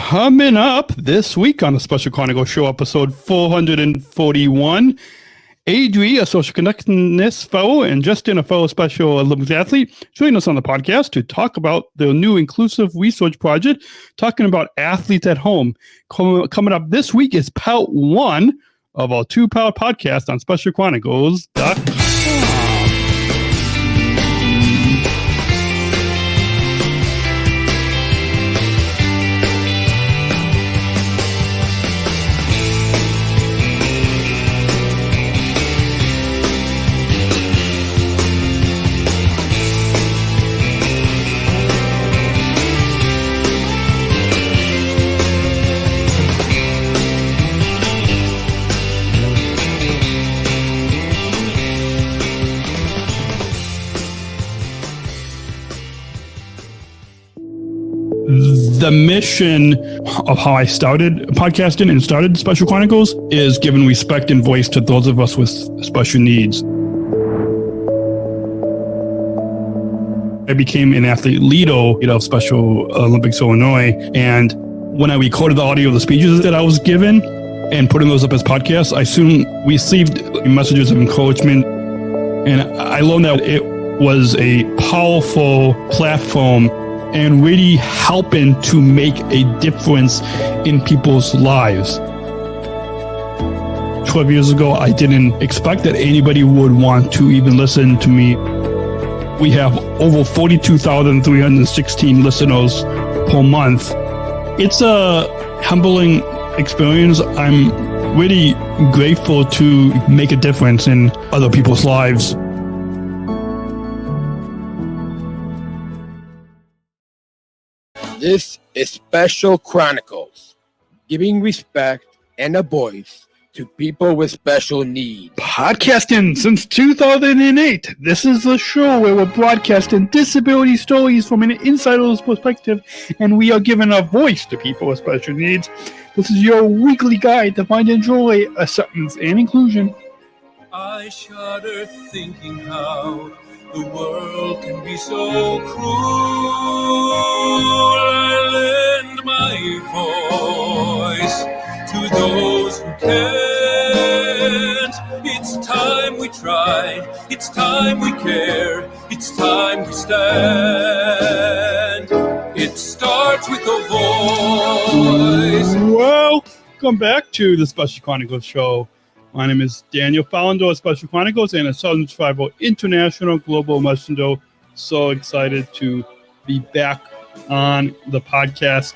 Coming up this week on the Special Chronicles Show, episode 441, Adri, a social connectedness fellow, and Justin, a fellow Special Olympics athlete, join us on the podcast to talk about the new inclusive research project, talking about athletes at home. Coming up this week is part one of our two-part podcast on SpecialChronicles.com. The mission of how I started podcasting and started Special Chronicles is giving respect and voice to those of us with special needs. I became an athlete leader of Special Olympics Illinois, and when I recorded the audio of the speeches that I was given and putting those up as podcasts, I soon received messages of encouragement, and I learned that it was a powerful platform and really helping to make a difference in people's lives. 12 years ago, I didn't expect that anybody would want to even listen to me. We have over 42,316 listeners per month. It's a humbling experience. I'm really grateful to make a difference in other people's lives. This is Special Chronicles, giving respect and a voice to people with special needs. Podcasting since 2008. This is a show where we're broadcasting disability stories from an insider's perspective, and we are giving a voice to people with special needs. This is your weekly guide to find and joy, acceptance, and inclusion. I shudder thinking how the world can be so cruel. I lend my voice to those who can't. It's time we try, it's time we care, it's time we stand. It starts with a voice. Welcome back to the Special Chronicles Show. My name is Daniel, founder of Special Chronicles and a Southern Tribal International Global Messenger. So excited to be back on the podcast.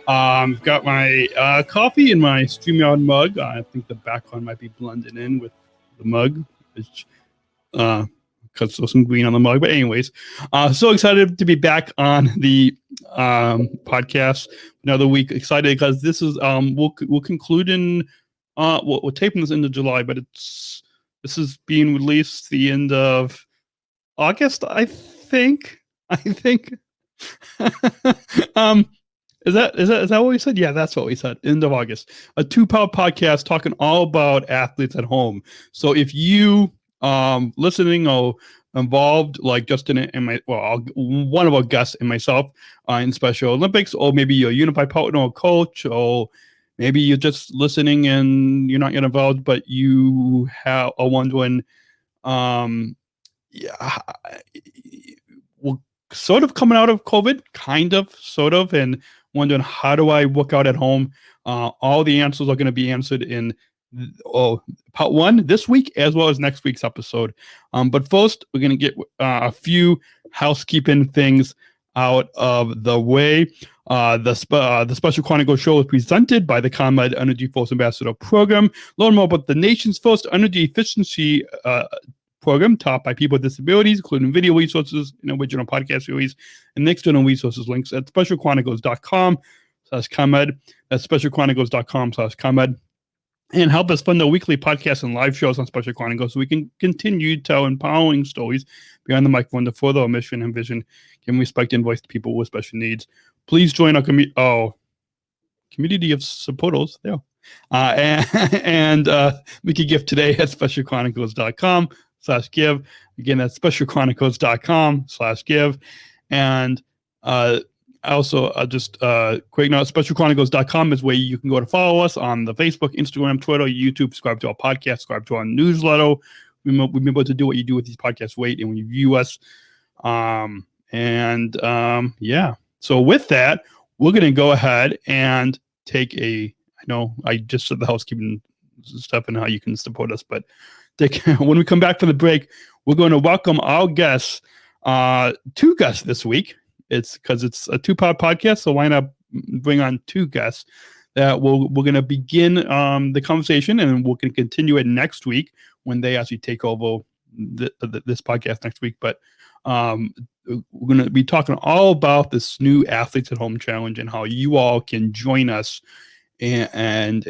Got my coffee in my StreamYard mug. I think the background might be blended in with the mug, which because there's some green on the mug. But anyways, so excited to be back on the podcast another week. Excited because this is we'll conclude in. We're taping this into July, but this is being released the end of August, I think. Is that what we said? Yeah, that's what we said. End of August. A two-part podcast talking all about athletes at home. So if you listening or involved, like Justin and one of our guests and myself in Special Olympics, or maybe you're a unified partner or coach, or maybe you're just listening and you're not yet involved, but you are wondering, we're sort of coming out of COVID, kind of, sort of, and wondering, how do I work out at home? All the answers are going to be answered in part one this week, as well as next week's episode. But first, we're going to get a few housekeeping things out of the way. The Special Chronicles Show is presented by the ComEd Energy Force Ambassador Program. Learn more about the nation's first energy efficiency program taught by people with disabilities, including video resources and original podcast series and external resources links at SpecialChronicles.com/ComEd. That's SpecialChronicles.com/ComEd. And help us fund our weekly podcasts and live shows on Special Chronicles so we can continue to tell empowering stories beyond the microphone to further our mission and vision, giving respect and voice to people with special needs. Please join our community of supporters there. And make a gift today at SpecialChronicles.com/give. Again, that's SpecialChronicles.com/give. And Also, just quick note, SpecialChronicles.com is where you can go to follow us on the Facebook, Instagram, Twitter, YouTube, subscribe to our podcast, subscribe to our newsletter. We've been able to do what you do with these podcasts, wait, and when you view us. Yeah. So with that, we're going to go ahead and take I know I just said the housekeeping stuff and how you can support us, but when we come back from the break, we're going to welcome our guests, two guests this week. It's because it's a two-part podcast, so why not bring on two guests that we're going to begin the conversation, and we're going to continue it next week when they actually take over this podcast next week. But we're going to be talking all about this new Athletes at Home Challenge and how you all can join us and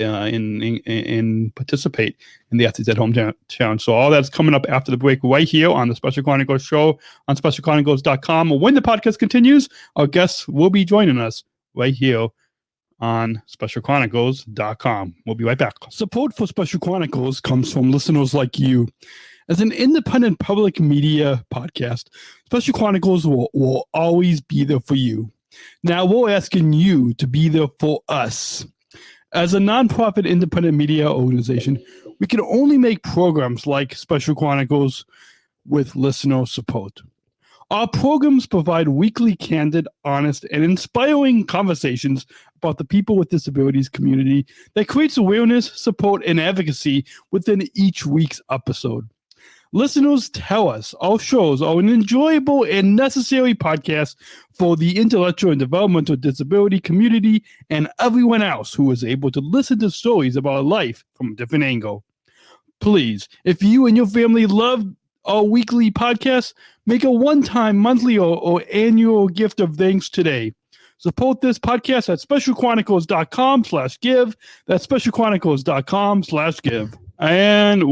participate in the Athletes at Home Challenge. So all that's coming up after the break right here on the Special Chronicles show on SpecialChronicles.com. When the podcast continues, our guests will be joining us right here on SpecialChronicles.com. We'll be right back. Support for Special Chronicles comes from listeners like you. As an independent public media podcast, Special Chronicles will always be there for you. Now we're asking you to be there for us. As a nonprofit independent media organization, we can only make programs like Special Chronicles with listener support. Our programs provide weekly, candid, honest, and inspiring conversations about the people with disabilities community that creates awareness, support, and advocacy within each week's episode. Listeners tell us our shows are an enjoyable and necessary podcast for the intellectual and developmental disability community and everyone else who is able to listen to stories about life from a different angle. Please, if you and your family love our weekly podcast, make a one-time, monthly, or annual gift of thanks today. Support this podcast at SpecialChronicles.com/give. That's SpecialChronicles.com/give. And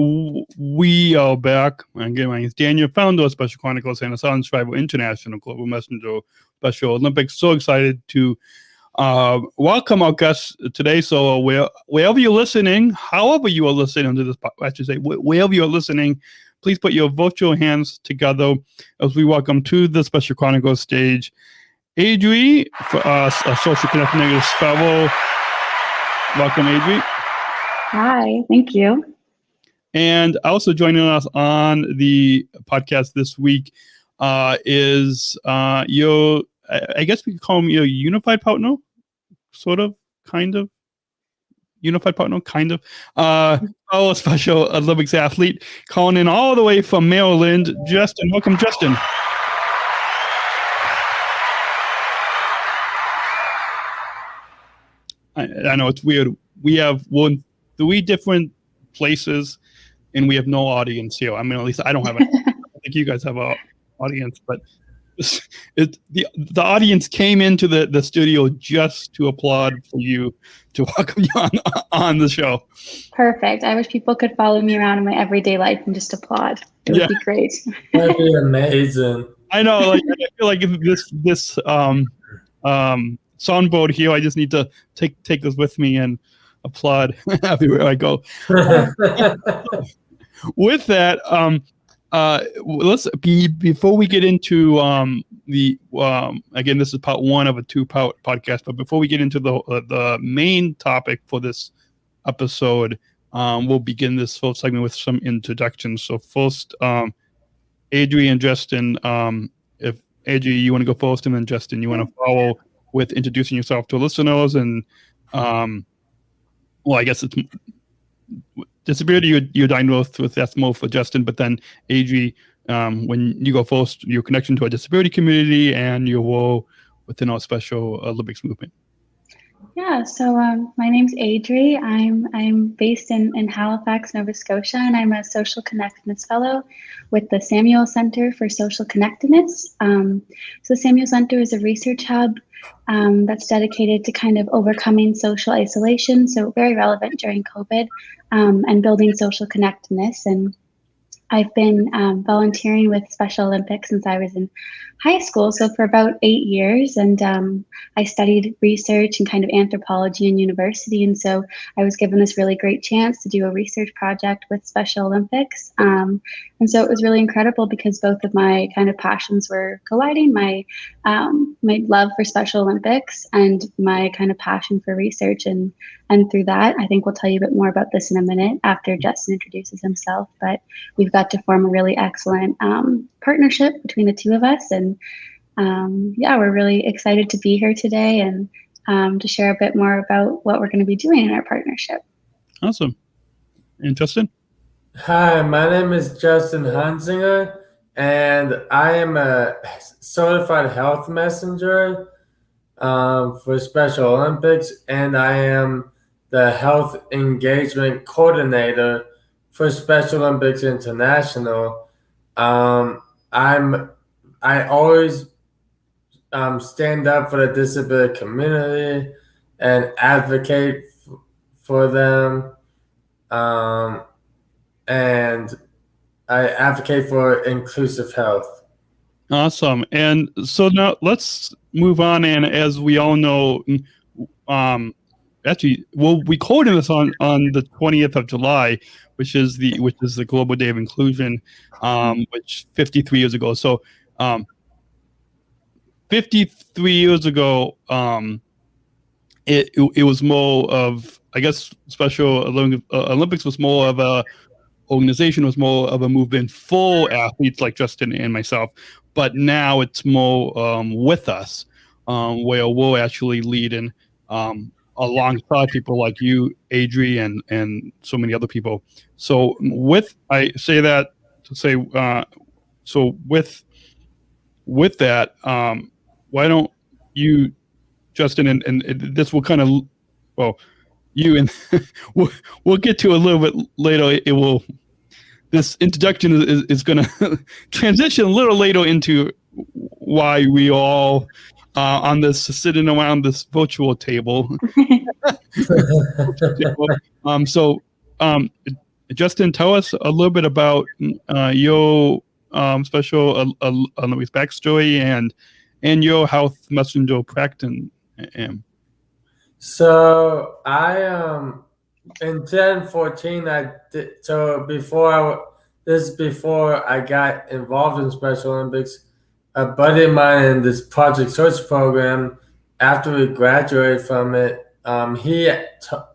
we are back. Again, my name is Daniel, founder of Special Chronicles and a Southern Tribal International Global Messenger Special Olympics. So excited to welcome our guests today. So wherever you're listening, however you are listening to this, I should say, wherever you're listening, please put your virtual hands together as we welcome to the Special Chronicles stage, Adri, for us, a Social Connectedness fellow. Welcome, Adri. Hi, thank you. And also joining us on the podcast this week is your, I guess we could call him your unified partner, sort of, kind of. Unified partner, kind of. Fellow Special Olympics athlete, calling in all the way from Maryland, Justin. Welcome, Justin. I know it's weird. We have three different places, and we have no audience here. I mean, at least I don't have it. I think you guys have an audience, but the audience came into the studio just to applaud for you, to welcome you on the show. Perfect. I wish people could follow me around in my everyday life and just applaud. It would be great. That'd be amazing. I know. Like, I feel like this soundboard here, I just need to take this with me and applaud everywhere I go. With that, before we get into again, this is part one of a two-part podcast, but before we get into the main topic for this episode, we'll begin this full segment with some introductions. So first, Adri and Justin, if Adri, you want to go first, and then Justin, you want to follow with introducing yourself to listeners, and well, I guess it's disability you're diagnosed with, that's more for Justin, but then Adri, when you go first, your connection to our disability community and your role within our Special Olympics movement. Yeah, so my name's Adri. I'm based in Halifax, Nova Scotia, and I'm a Social Connectedness Fellow with the Samuel Center for Social Connectedness. So Samuel Center is a research hub that's dedicated to kind of overcoming social isolation, so very relevant during COVID, and building social connectedness. And I've been volunteering with Special Olympics since I was in high school, so for about 8 years, and I studied research and kind of anthropology in university, and so I was given this really great chance to do a research project with Special Olympics, And so it was really incredible because both of my kind of passions were colliding, my love for Special Olympics and my kind of passion for research. And through that, I think we'll tell you a bit more about this in a minute after Justin introduces himself. But we've got to form a really excellent partnership between the two of us. And yeah, we're really excited to be here today and to share a bit more about what we're going to be doing in our partnership. Awesome. And Justin? Hi, my name is Justin Hunsinger, and I am a certified health messenger for Special Olympics, and I am the health engagement coordinator for Special Olympics International. I always stand up for the disability community and advocate for them. And I advocate for inclusive health. Awesome. And so now let's move on. And as we all know, actually, we'll be quoting this on the 20th of July, which is the Global Day of Inclusion, which 53 years ago. So 53 years ago, it was more of, I guess, Special Olympics was more of a organization, was more of a movement for athletes like Justin and myself. But now it's more with us, where we'll actually lead in alongside people like you, Adri, and so many other people. So I say that to say, so with that, why don't you, Justin, and this will kind of, well, you and we'll get to a little bit later. This introduction is going to transition a little later into why we all on this sitting around this virtual table. Justin, tell us a little bit about your Special Olympics backstory and your health messenger practice. So I in 2014 I did, so before I got involved in Special Olympics, a buddy of mine in this Project Search program, after we graduated from it, he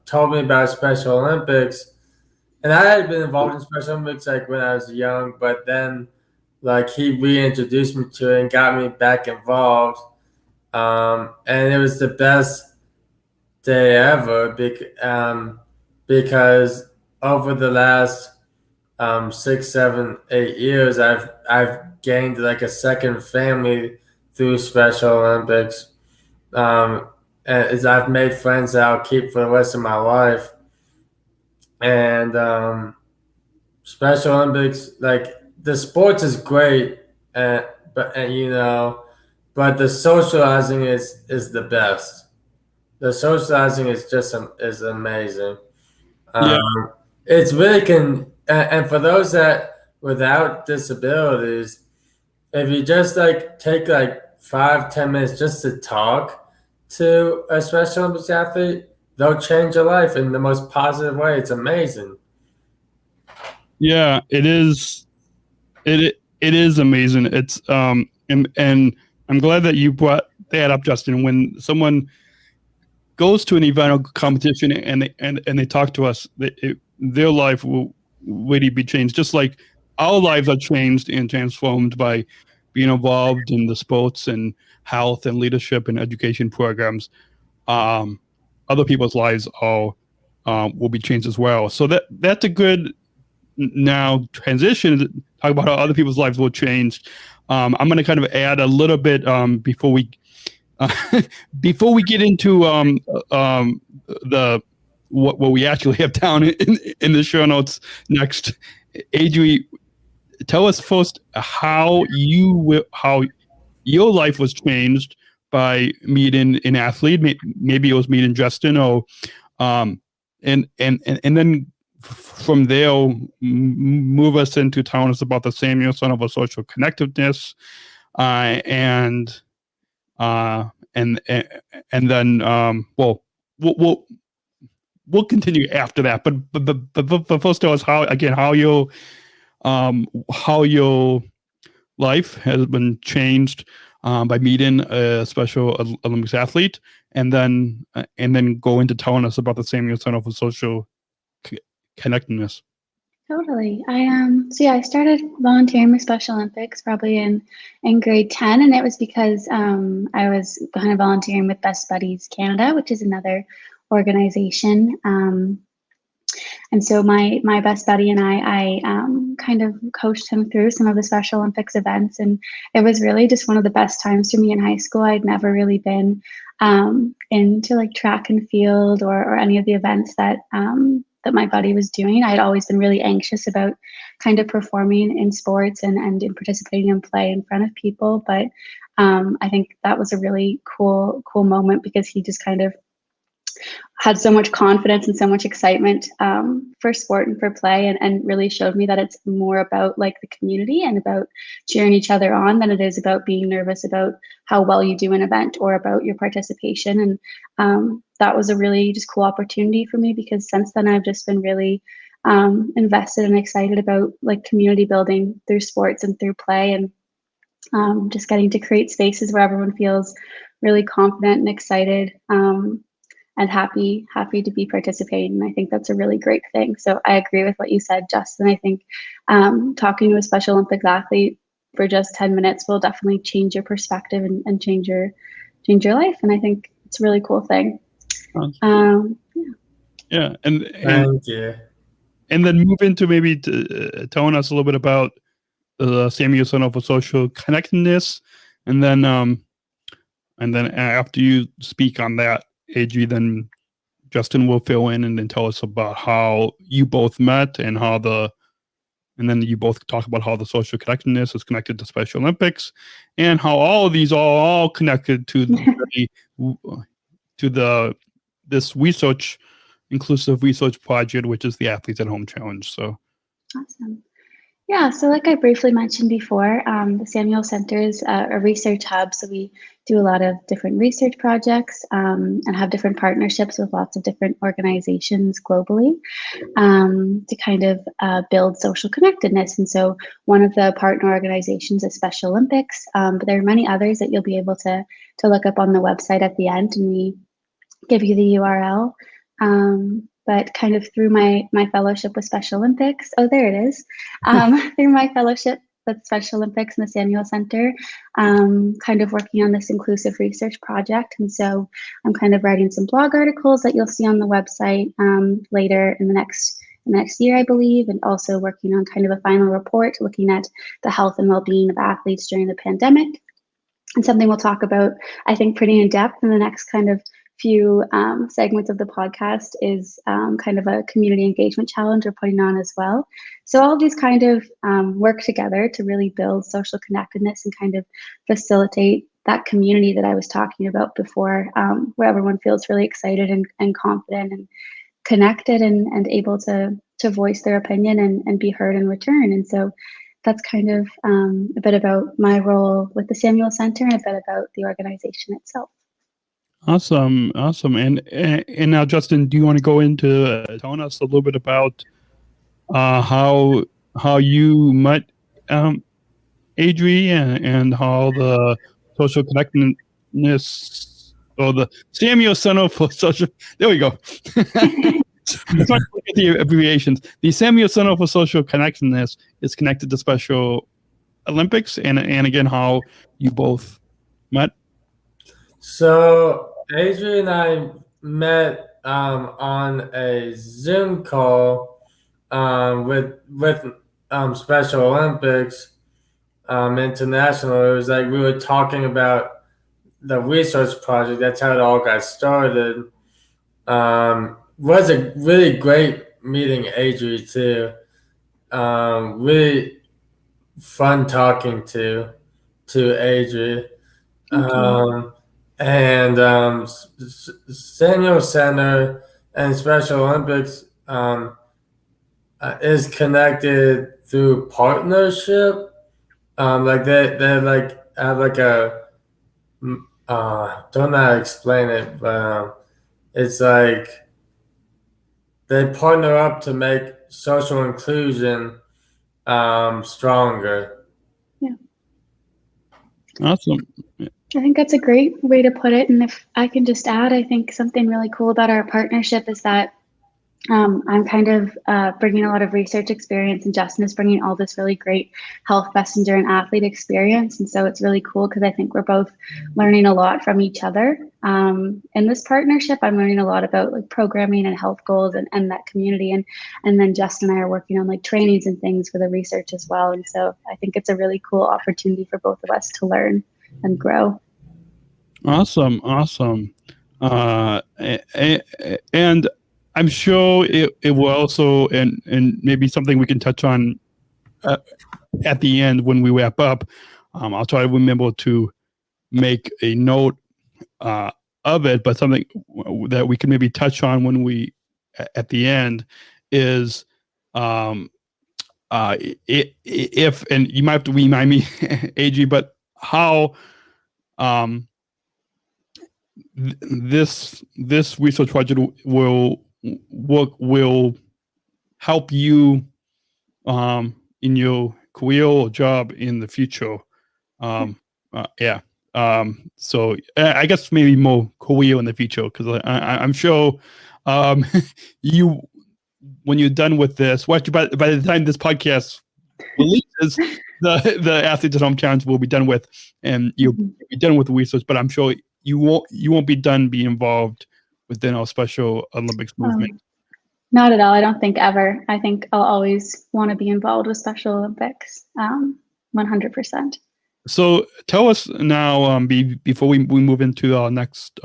told me about Special Olympics, and I had been involved in Special Olympics like when I was young, but then like he reintroduced me to it and got me back involved, and it was the best day ever because over the last 6, 7, 8 years, I've gained like a second family through Special Olympics. As I've made friends that I'll keep for the rest of my life. And Special Olympics, like the sports is great, but the socializing is the best. The socializing is just is amazing. Yeah. It's really and for those that without disabilities, if you just like take like 5-10 minutes just to talk to a Special Olympics athlete, they'll change your life in the most positive way. It's amazing. Yeah, it is. It is amazing. It's and I'm glad that you brought that up, Justin. When someone goes to an event or competition and they talk to us, their life will really be changed, just like our lives are changed and transformed by being involved in the sports and health and leadership and education programs. Other people's lives will be changed as well. So that's a good now transition to talk about how other people's lives will change. I'm going to kind of add a little bit before we get into what we actually have down in the show notes next. Adri, tell us first how your life was changed by meeting an athlete. Maybe it was meeting Justin, or and then from there move us into telling us about the Samuel Son of a Social Connectedness, and then we'll continue after that. But first tell us how your how your life has been changed by meeting a Special Olympics athlete, and then go into telling us about the Samuel Center for Social Connectedness. Totally. I started volunteering with Special Olympics probably in grade 10, and it was because I was kind of volunteering with Best Buddies Canada, which is another organization. And so my best buddy and I kind of coached him through some of the Special Olympics events, and it was really just one of the best times for me in high school. I'd never really been into like track and field or any of the events that my buddy was doing. I'd always been really anxious about kind of performing in sports and in participating in play in front of people. But I think that was a really cool moment because he just kind of had so much confidence and so much excitement for sport and for play, and really showed me that it's more about like the community and about cheering each other on than it is about being nervous about how well you do an event or about your participation. And that was a really just cool opportunity for me, because since then I've just been really invested and excited about like community building through sports and through play, and just getting to create spaces where everyone feels really confident and excited and happy to be participating. And I think that's a really great thing. So I agree with what you said, Justin. I think talking to a Special Olympics athlete for just 10 minutes will definitely change your perspective and change your life. And I think it's a really cool thing. Yeah. And Thank you. And then move into maybe telling us a little bit about the Samuel Center for Social Connectedness, and then after you speak on that, Adri, then Justin will fill in and then tell us about how you both met and then you both talk about how the social connectedness is connected to Special Olympics, and how all of these are all connected to this inclusive research project, which is the Athletes at Home Challenge. So awesome. Yeah, so like I briefly mentioned before, the Samuel Center is a research hub. So we do a lot of different research projects and have different partnerships with lots of different organizations globally to kind of build social connectedness. And so one of the partner organizations is Special Olympics, but there are many others that you'll be able to look up on the website at the end, and we give you the URL. But kind of through my fellowship with Special Olympics, oh, there it is. Through my fellowship with Special Olympics and the Samuel Center, kind of working on this inclusive research project. And so I'm kind of writing some blog articles that you'll see on the website later in the next year, I believe, and also working on kind of a final report looking at the health and well-being of athletes during the pandemic. And something we'll talk about, I think, pretty in depth in the next kind of few segments of the podcast is kind of a community engagement challenge we're putting on as well. So all of these kind of work together to really build social connectedness and kind of facilitate that community that I was talking about before, where everyone feels really excited and confident and connected and able to voice their opinion and be heard in return. And so that's kind of a bit about my role with the Samuel Center and a bit about the organization itself. Awesome. And now, Justin, do you want to go into telling us a little bit about how you met Adri and how the social connectedness, or the Samuel Center for Social, there we go. Let's not look at the abbreviations. The Samuel Center for Social Connectedness is connected to Special Olympics, and again, how you both met. So Adri and I met on a Zoom call with Special Olympics International. It was like we were talking about the research project. That's how it all got started. Was a really great meeting Adri too. Really fun talking to Adri. And Samuel Center and Special Olympics is connected through partnership. Like they like have like a don't know how to explain it, but it's like they partner up to make social inclusion stronger. Awesome. I think that's a great way to put it. And if I can just add, I think something really cool about our partnership is that I'm kind of bringing a lot of research experience, and Justin is bringing all this really great health messenger and athlete experience. And so it's really cool because I think we're both learning a lot from each other. In this partnership, I'm learning a lot about like programming and health goals and that community. And then Justin and I are working on like trainings and things for the research as well. And so I think it's a really cool opportunity for both of us to learn and grow. Awesome. And I'm sure it will also, and maybe something we can touch on at the end when we wrap up. I'll try to remember to make a note of it, but something that we can maybe touch on when we at the end is if, and you might have to remind me, AG, but how this research project will help you in your career or job in the future. So I guess maybe more career in the future, because I'm sure you, when you're done with this, by the time this podcast releases, the Athletes at Home Challenge will be done with, and you'll be done with the research. But I'm sure you won't be done being involved within our Special Olympics movement. Not at all. I don't think ever. I think I'll always want to be involved with Special Olympics, 100%. So tell us now, before we move into our next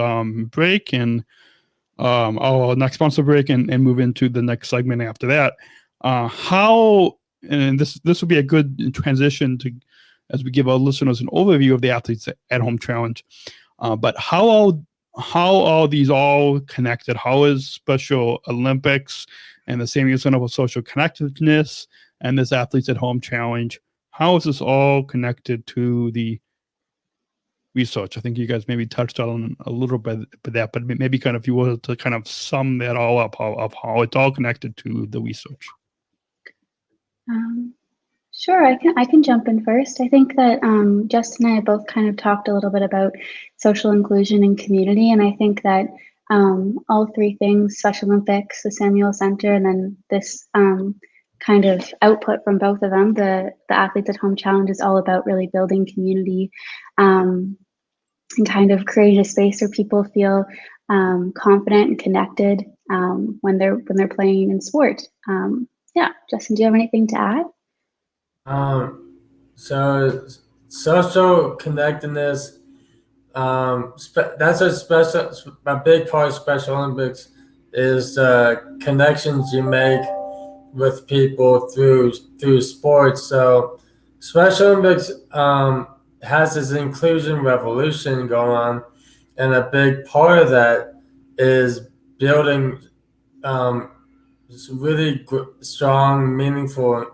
break and our next sponsor break and move into the next segment after that, how, and this will be a good transition to, as we give our listeners an overview of the Athletes at Home Challenge, but how are these all connected? How is Special Olympics and the Samuel Center for Social Connectedness and this Athletes at Home Challenge, how is this all connected to the research? I think you guys maybe touched on a little bit of that, but maybe kind of if you were to kind of sum that all up, of how it's all connected to the research. Sure, I can jump in first. I think that Justin and I both kind of talked a little bit about social inclusion and community, and I think that all three things, Special Olympics, the Samuel Center, and then this kind of output from both of them, the Athletes at Home Challenge, is all about really building community and kind of creating a space where people feel confident and connected when they're playing in sport. Justin, do you have anything to add? So social connectedness, that's a big part of Special Olympics is the connections you make with people through sports. So Special Olympics has this inclusion revolution going on, and a big part of that is building really strong, meaningful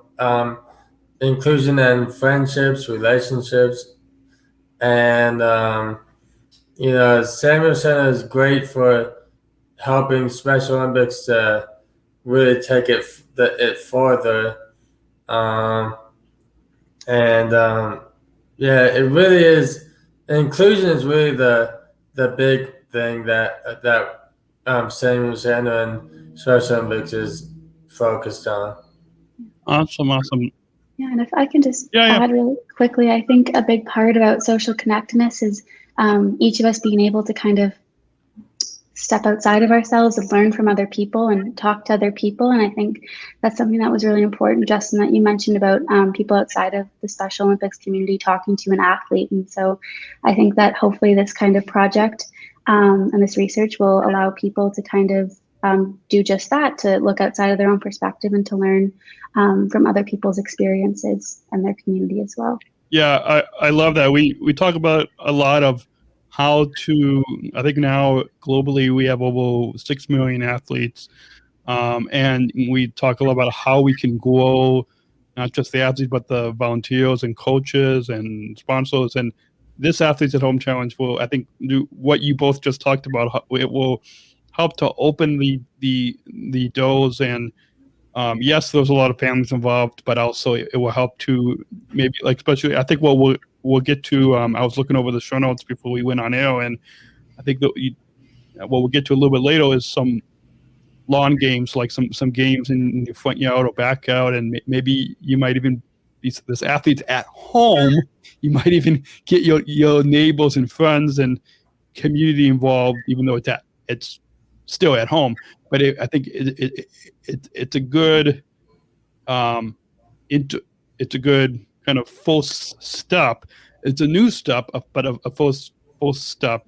inclusion and friendships, relationships, and Samuel Center is great for helping Special Olympics to really take it further, it really is. Inclusion is really the big thing that Samuel Center and Special Olympics is focused on. Awesome. Yeah, and if I can just add really quickly, I think a big part about social connectedness is each of us being able to kind of step outside of ourselves and learn from other people and talk to other people. And I think that's something that was really important, Justin, that you mentioned about people outside of the Special Olympics community talking to an athlete. And so I think that hopefully this kind of project and this research will allow people to kind of do just that, to look outside of their own perspective and to learn from other people's experiences and their community as well. Yeah, I love that. We talk about a lot of how to, I think now globally we have over 6 million athletes, and we talk a lot about how we can grow not just the athletes, but the volunteers and coaches and sponsors. And this Athletes at Home Challenge will, I think, do what you both just talked about. It will help to open the doors and yes, there's a lot of families involved, but also it will help to maybe, like, especially I think what we'll get to. I was looking over the show notes before we went on air, and I think that what we'll get to a little bit later is some lawn games, like some games in the front yard or back out, and maybe you might even this athletes at home. You might even get your neighbors and friends and community involved, even though it's still at home. But I think it's a good it's a good kind of false step. It's a new step, but a false step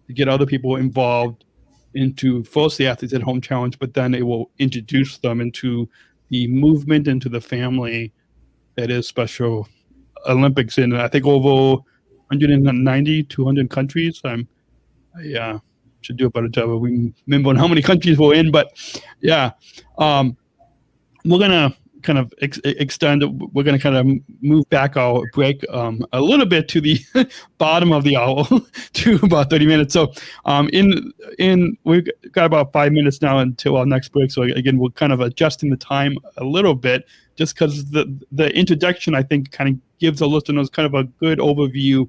to get other people involved into first the Athletes at Home Challenge, but then it will introduce them into the movement, into the family that is Special Olympics in, I think, over 190, 200 countries. I should do a better job of remembering how many countries we're in, but yeah, we're gonna kind of extend. We're gonna kind of move back our break a little bit to the bottom of the hour to about 30 minutes. So we've got about 5 minutes now until our next break. So again, we're kind of adjusting the time a little bit, just because the introduction, I think, kind of gives the listeners kind of a good overview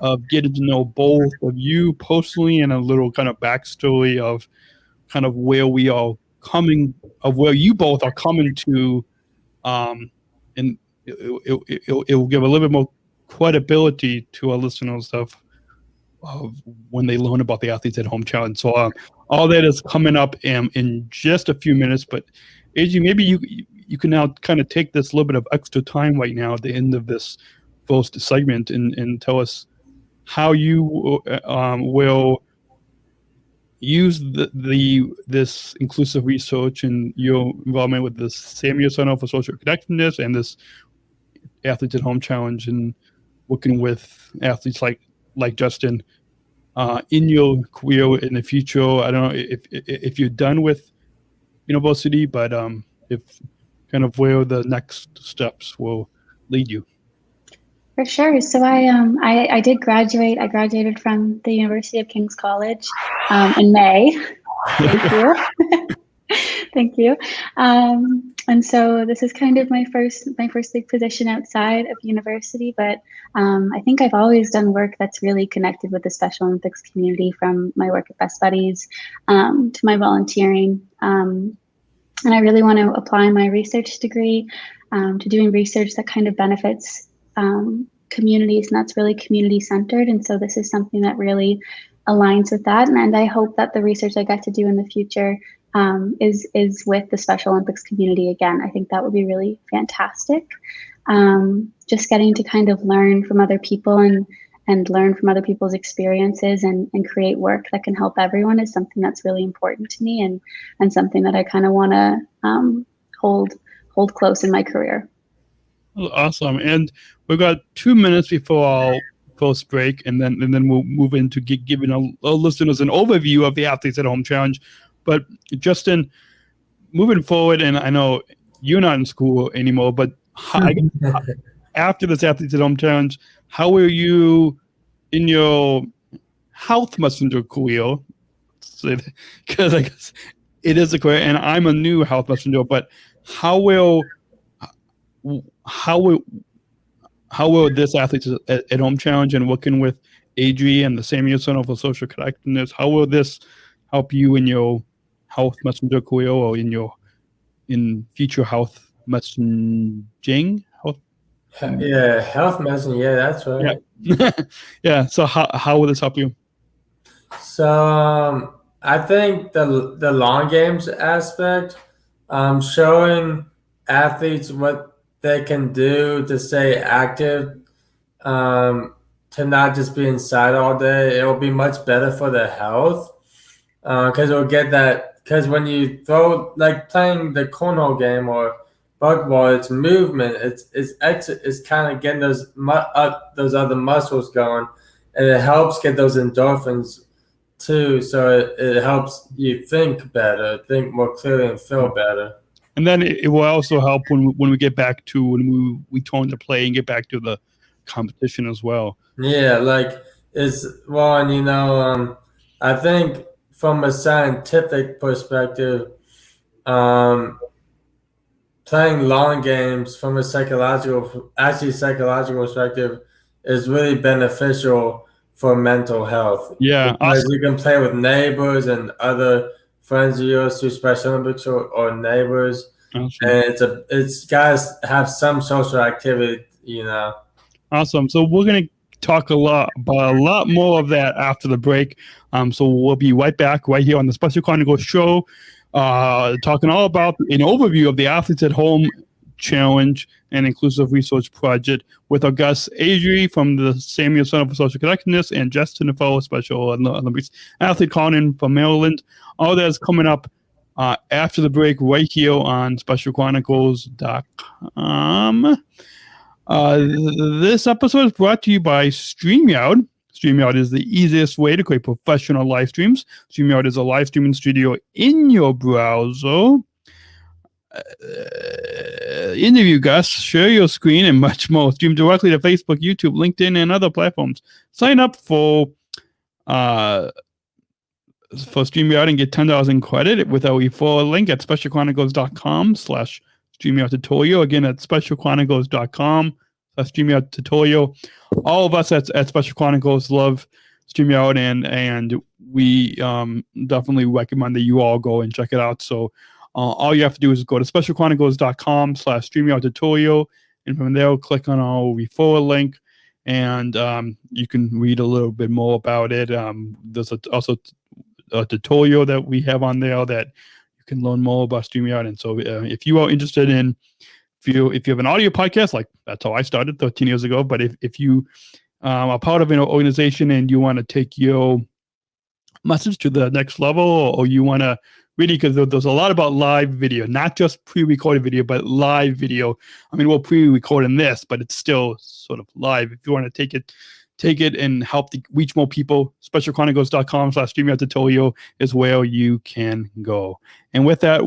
of getting to know both of you personally, and a little kind of backstory of kind of where we are coming, of where you both are coming to, and it will give a little bit more credibility to our listeners of when they learn about the Athletes at Home Challenge. So all that is coming up in just a few minutes. But AJ, maybe you can now kind of take this little bit of extra time right now at the end of this first segment and tell us how you will use this inclusive research and your involvement with the Samuel Center for Social Connectedness and this Athletes at Home Challenge, and working with athletes like Justin in your career in the future. I don't know if you're done with university, but if kind of where the next steps will lead you. For sure. So I did graduate. I graduated from the University of King's College in May. Thank you. Thank you. And so this is kind of my first big position outside of university, but I think I've always done work that's really connected with the Special Olympics community, from my work at Best Buddies to my volunteering. And I really want to apply my research degree to doing research that kind of benefits communities, and that's really community centered. And so this is something that really aligns with that. And I hope that the research I get to do in the future is with the Special Olympics community again. I think that would be really fantastic. Just getting to kind of learn from other people and learn from other people's experiences and create work that can help everyone is something that's really important to me, and something that I kind of want to hold close in my career. Awesome. And we've got 2 minutes before our first break, and then we'll move into giving our listeners an overview of the Athletes at Home Challenge. But Justin, moving forward, and I know you're not in school anymore, but after this Athletes at Home Challenge, how are you in your health messenger career? Because I guess it is a career, and I'm a new health messenger, but how will this Athletes at Home Challenge and working with Adri and the Samuel Center for Social Connectedness, how will this help you in your health messenger career, or in future health messaging? Health messaging. Yeah, that's right. Yeah. Yeah. So how will this help you? So I think the long games aspect, showing athletes what they can do to stay active, to not just be inside all day. It will be much better for their health, because it'll get that. Because when you throw, like playing the cornhole game or buckball, it's movement. It's kind of getting those other muscles going, and it helps get those endorphins too. So it helps you think better, think more clearly, and feel better. And then it will also help when we get back to when we turn to play and get back to the competition as well. Yeah, like and I think from a scientific perspective, playing long games from a psychological perspective is really beneficial for mental health Yeah, because awesome. you can play with neighbors and other friends of yours through Special Olympics or neighbors, Awesome. and it's guys have some social activity, Awesome. So we're going to talk a lot more of that after the break. So we'll be right back right here on the Special Chronicles show, talking all about an overview of the Athletes at Home Challenge and Inclusive Resource Project with our guests Adri from the Samuel Center for Social Connectedness and Justin Fellow Special Olympics athlete calling in from Maryland. All that is coming up after the break right here on SpecialChronicles.com. This episode is brought to you by StreamYard. StreamYard is the easiest way to create professional live streams. StreamYard is a live streaming studio in your browser. Interview guests, share your screen, and much more. Stream directly to Facebook, YouTube, LinkedIn, and other platforms. Sign up for StreamYard and get $10 in credit with our referral link at SpecialChronicles.com/StreamYard tutorial. Again, at SpecialChronicles.com/StreamYard tutorial. All of us at Special Chronicles love StreamYard, and we definitely recommend that you all go and check it out. So all you have to do is go to SpecialChronicles.com/StreamYard tutorial, and from there, click on our referral link, and you can read a little bit more about it. There's also a tutorial that we have on there that you can learn more about StreamYard. And so if you are interested in, if you have an audio podcast, like that's how I started 13 years ago, but if you are part of an organization and you want to take your message to the next level, or you want to really, because there's a lot about live video, not just pre-recorded video, but live video. I mean, we're pre-recording this, but it's still sort of live. If you want to take it and help reach more people, SpecialChronicles.com/StreamYard tutorial is where you can go. And with that,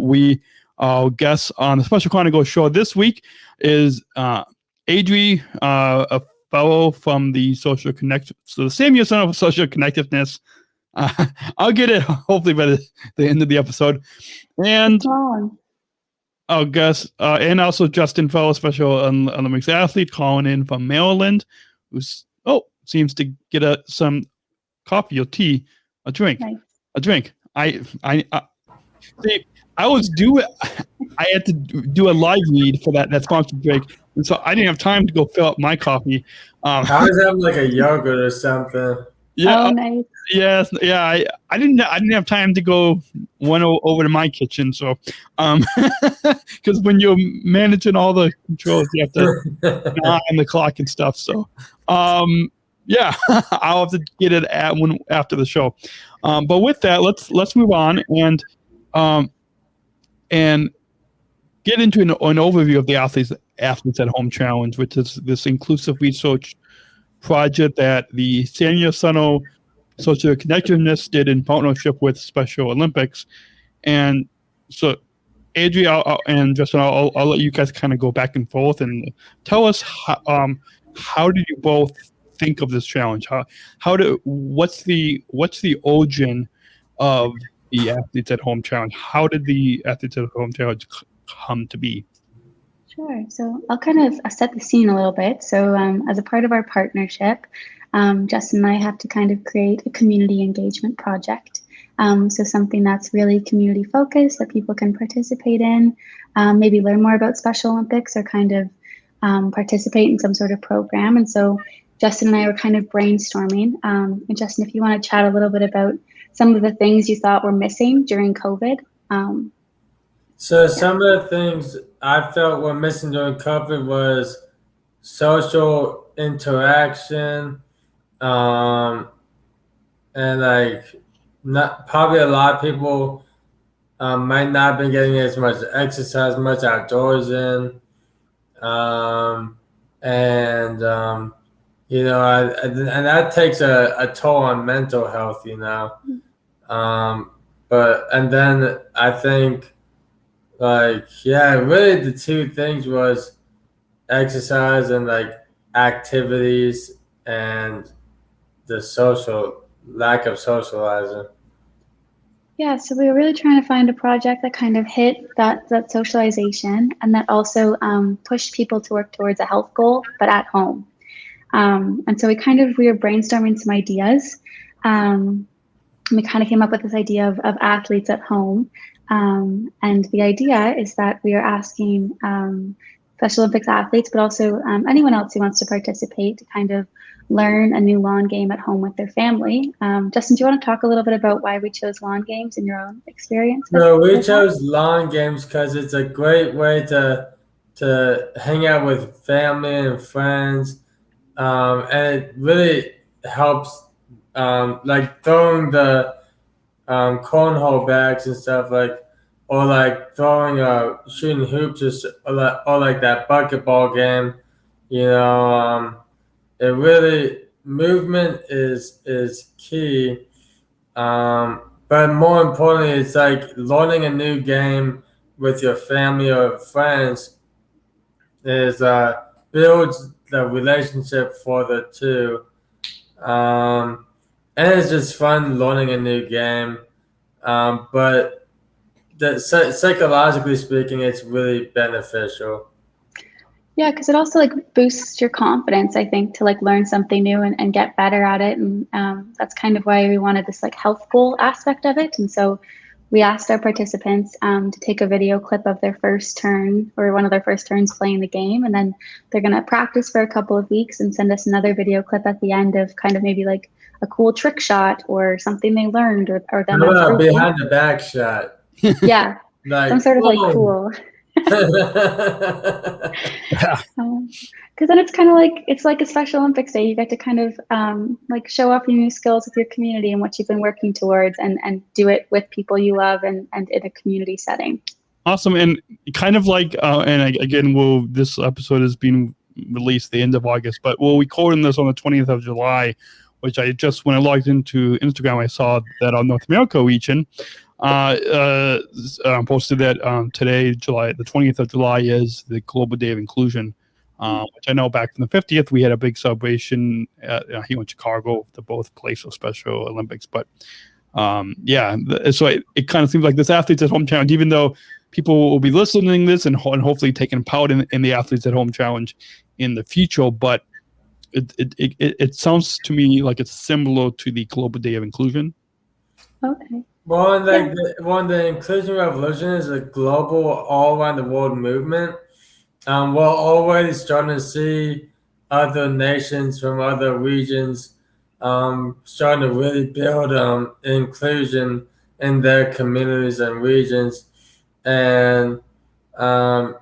our guest on the Special Chronicles show this week is Adri, a fellow from the the Samuel Center for Social Connectedness. I'll get it hopefully by the end of the episode. And our guest, and also Justin Fellow, Special Olympics athlete, calling in from Maryland, who's seems to get some coffee or tea, a drink. Nice. A drink. I see. I had to do a live read for that sponsored break, and so I didn't have time to go fill up my coffee. I was having like a yogurt or something. Yeah. Oh, nice. Yes. Yeah. I didn't have time to go over to my kitchen. So, because when you're managing all the controls, you have to on the clock and stuff. So, yeah, I'll have to get it after the show. But with that, let's move on and get into an overview of the Athletes at Home Challenge, which is this inclusive research project that the Samuel Center Social Connectedness did in partnership with Special Olympics. And so, Adri and Justin, I'll let you guys kind of go back and forth and tell us how did you both think of this challenge? What's the origin of the Athletes at Home Challenge? How did the Athletes at Home Challenge come to be? Sure. So I'll kind of set the scene a little bit. So as a part of our partnership, Justin and I have to kind of create a community engagement project. So something that's really community focused that people can participate in, maybe learn more about Special Olympics or kind of participate in some sort of program. And so Justin and I were kind of brainstorming. And Justin, if you want to chat a little bit about some of the things you thought were missing during COVID. So some of the things I felt were missing during COVID was social interaction, and probably a lot of people might not be getting as much exercise, much outdoors in, and that takes a toll on mental health, and then I think really the two things was exercise and activities and the lack of socializing. Yeah, so we were really trying to find a project that kind of hit that socialization and that also pushed people to work towards a health goal, but at home. And so we were brainstorming some ideas. We kind of came up with this idea of athletes at home. And the idea is that we are asking Special Olympics athletes, but also anyone else who wants to participate to kind of learn a new lawn game at home with their family. Justin, do you want to talk a little bit about why we chose lawn games in your own experience? No, we chose lawn games because it's a great way to hang out with family and friends, and it really helps, like throwing the cornhole bags and stuff, or like throwing shooting hoops, or like that bucket ball game. It really movement is key. But more importantly, it's like learning a new game with your family or friends is builds the relationship for the two. And it's just fun learning a new game. But psychologically speaking, it's really beneficial. Yeah, because it also boosts your confidence, I think, to learn something new and get better at it. And that's kind of why we wanted this health goal aspect of it. And so we asked our participants to take a video clip of their first turn or one of their first turns playing the game. And then they're going to practice for a couple of weeks and send us another video clip at the end of kind of maybe a cool trick shot or something they learned or them behind the back shot. Yeah, some sort of cool. Because then it's kind of it's like a Special Olympics day. You get to kind of show off your new skills with your community and what you've been working towards, and do it with people you love and in a community setting. Awesome. And kind of again, this episode is being released the end of August, but we'll record this on the 20th of July, which when I logged into Instagram, I saw that on North America region, posted that today, July the 20th of July, is the Global Day of Inclusion, which I know back from the 50th we had a big celebration here in Chicago to both place of Special Olympics. But so it kind of seems like this Athletes at Home Challenge, even though people will be listening to this and hopefully taking part in the Athletes at Home Challenge in the future, but it sounds to me like it's similar to the Global Day of Inclusion. Okay. Well, the Inclusion Revolution is a global, all around the world movement. We're already starting to see other nations from other regions starting to really build inclusion in their communities and regions. And, I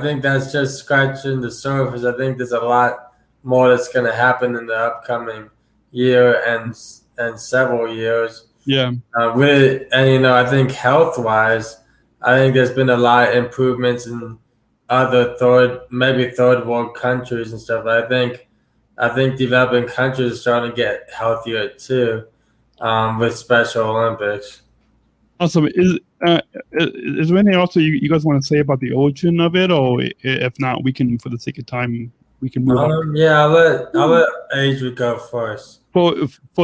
think that's just scratching the surface. I think there's a lot more that's going to happen in the upcoming year and several years. Yeah. I think health-wise, I think there's been a lot of improvements in other third world countries and stuff. I think developing countries are starting to get healthier too, with Special Olympics. Awesome. Is there anything else that you guys want to say about the origin of it, or if not, we can, for the sake of time, we can move on. Yeah, I'll let Adri go first. For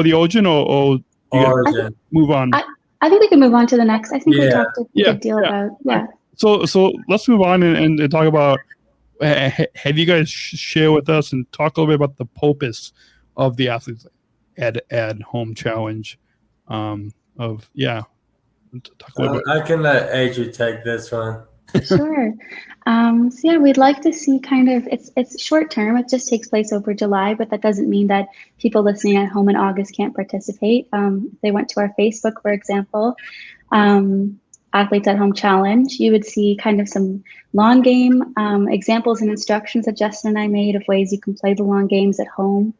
the origin, or origin. Move on. I think we can move on to the next. I think we talked a good deal about. Yeah. So let's move on and talk about. Have you guys share with us and talk a little bit about the purpose of the Athletes at Home Challenge? I can let Adri take this one. Sure. We'd like to see it's short term. It just takes place over July, but that doesn't mean that people listening at home in August can't participate. They went to our Facebook, for example, Athletes at Home Challenge. You would see kind of some lawn game examples and instructions that Justin and I made of ways you can play the lawn games at home.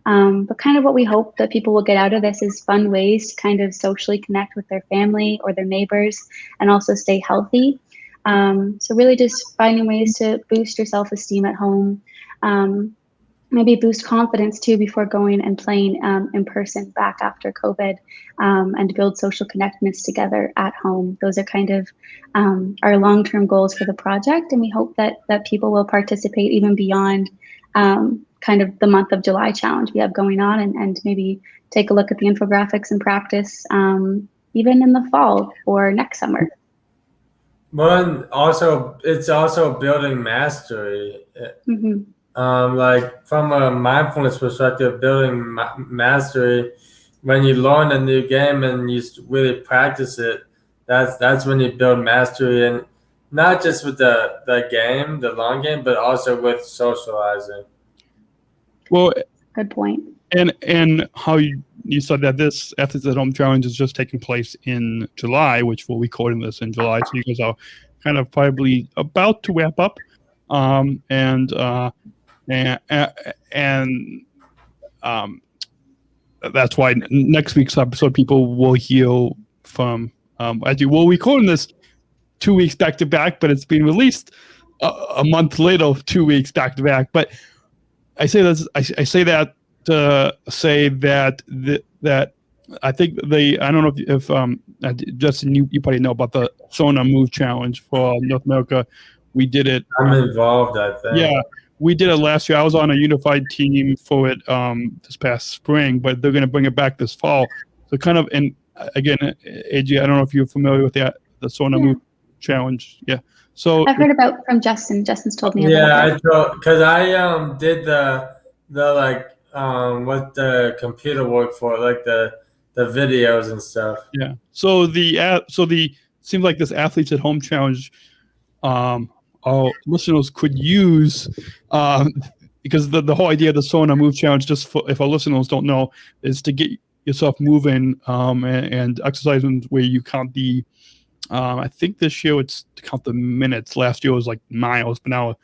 But kind of what we hope that people will get out of this is fun ways to kind of socially connect with their family or their neighbors and also stay healthy. So really just finding ways to boost your self-esteem at home, maybe boost confidence too before going and playing in person back after COVID, and build social connectedness together at home. Those are kind of our long-term goals for the project, and we hope that people will participate even beyond kind of the month of July challenge we have going on, and maybe take a look at the infographics and practice even in the fall or next summer. Well, it's also building mastery. Mm-hmm. Like from a mindfulness perspective, building mastery. When you learn a new game and you really practice it, that's when you build mastery, and not just with the game, the long game, but also with socializing. Well, good point. And how you said that this Athletes at Home Challenge is just taking place in July, which we'll be recording this in July, so you guys are kind of probably about to wrap up, and that's why next week's episode people will hear from. Actually, we're recording this 2 weeks back to back, but it's being released a month later, 2 weeks back to back. But I say this. I say that to say that that I think I don't know if Justin, you probably know about the Sona Move Challenge for North America. We did it. I'm involved, I think. Yeah, we did it last year. I was on a unified team for it this past spring, but they're going to bring it back this fall. So kind of, and again, AJ, I don't know if you're familiar with the Sona Move Challenge. Yeah. So I've heard from Justin. Justin's told me about it. Yeah, because I did the what the computer work for, like the videos and stuff. Yeah. So the seems like this Athletes at Home Challenge, our listeners could use, because the whole idea of the Sona Move Challenge, just for, if our listeners don't know, is to get yourself moving and exercising where you count the. I think this year it's to count the minutes. Last year was like miles, but now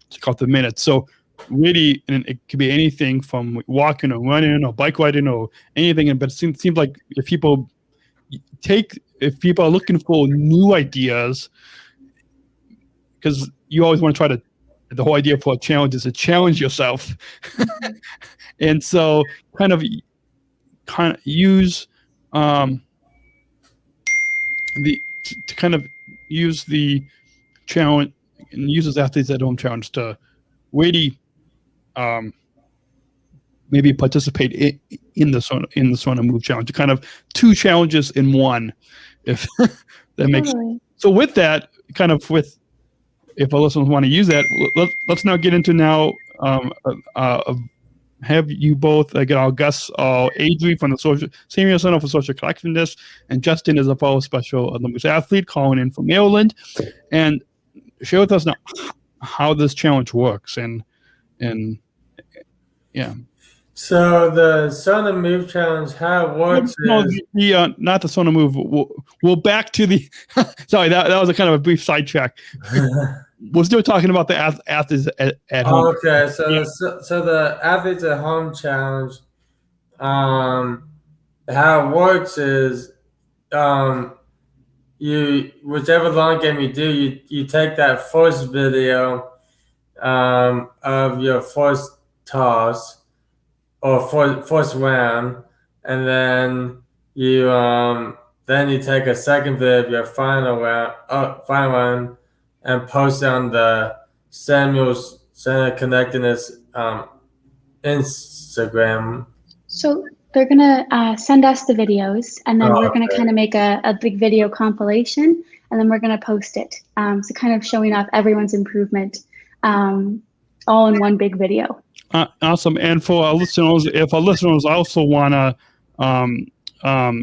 to count the minutes. So really, and it could be anything from walking or running or bike riding or anything. But it seems like if people are looking for new ideas, because you always want to try to, the whole idea for a challenge is to challenge yourself. And so kind of use to kind of use the challenge and use this Athletes at Home Challenge to really maybe participate in the Sona Move Challenge. Kind of two challenges in one, if that makes sense. So with that, kind of with, if our listeners want to use that, let's now get into have you both get our guests, Adri from the Samuel Center for Social Connectedness, and Justin is a fellow Special Olympics athlete calling in from Maryland, and share with us now how this challenge works and yeah. So the Sona Move Challenge, how it works is not the Sona Move. We'll back to the. Sorry, that was a kind of a brief sidetrack. We're still talking about the Athletes at Home. Okay, so the Athletes at Home Challenge, how it works is, whichever long game you do, you take that first video of your first toss or first round, and then you take a second video of your final round, and post on the Samuel Center Connectedness Instagram. So they're gonna send us the videos, and then we're gonna kind of make a big video compilation, and then we're gonna post it. So kind of showing off everyone's improvement, all in one big video. Awesome. And for our listeners, if our listeners also want to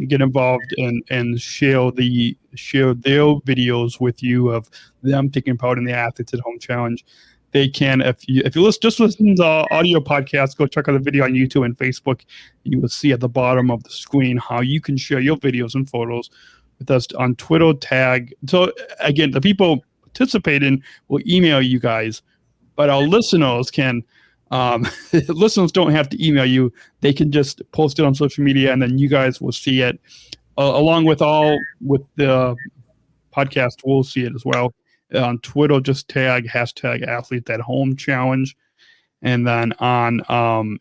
get involved and share their videos with you of them taking part in the Athletes at Home Challenge, they can. If you just listen to our audio podcast, go check out the video on YouTube and Facebook, and you will see at the bottom of the screen how you can share your videos and photos with us on Twitter tag. So again, the people participating will email you guys, but our listeners can. Listeners don't have to email you. They can just post it on social media, and then you guys will see it along with the podcast. We'll see it as well on Twitter. Just tag #Athletes at Home Challenge, and then on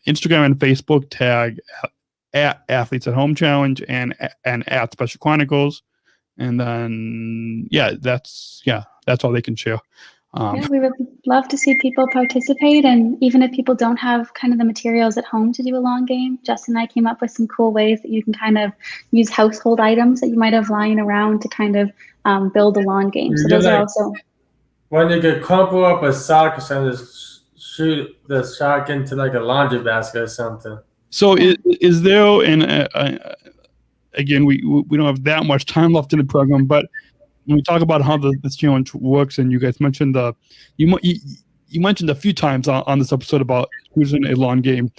Instagram and Facebook tag at Athletes at Home Challenge and at Special Chronicles, and then that's all they can share. Yeah, we would love to see people participate. And even if people don't have kind of the materials at home to do a long game, Justin and I came up with some cool ways that you can kind of use household items that you might have lying around to kind of build a long game. So those are also... When you could crumple up a sock or something, just shoot the sock into like a laundry basket or something. So is there, and again, we don't have that much time left in the program, but when we talk about how this challenge works, and you guys mentioned you mentioned a few times on this episode about choosing a long game.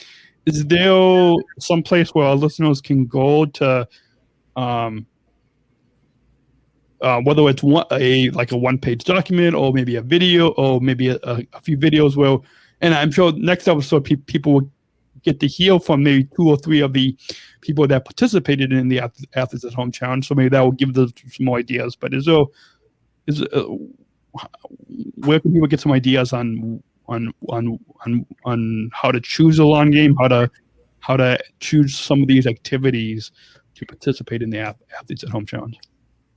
Is there some place where our listeners can go to, whether it's a one-page document or maybe a video or maybe a few videos where, and I'm sure next episode people will get to hear from maybe 2 or 3 of the people that participated in the Athletes at Home Challenge. So maybe that will give them some more ideas. But where can people get some ideas on how to choose a long game, how to choose some of these activities to participate in the Athletes at Home Challenge?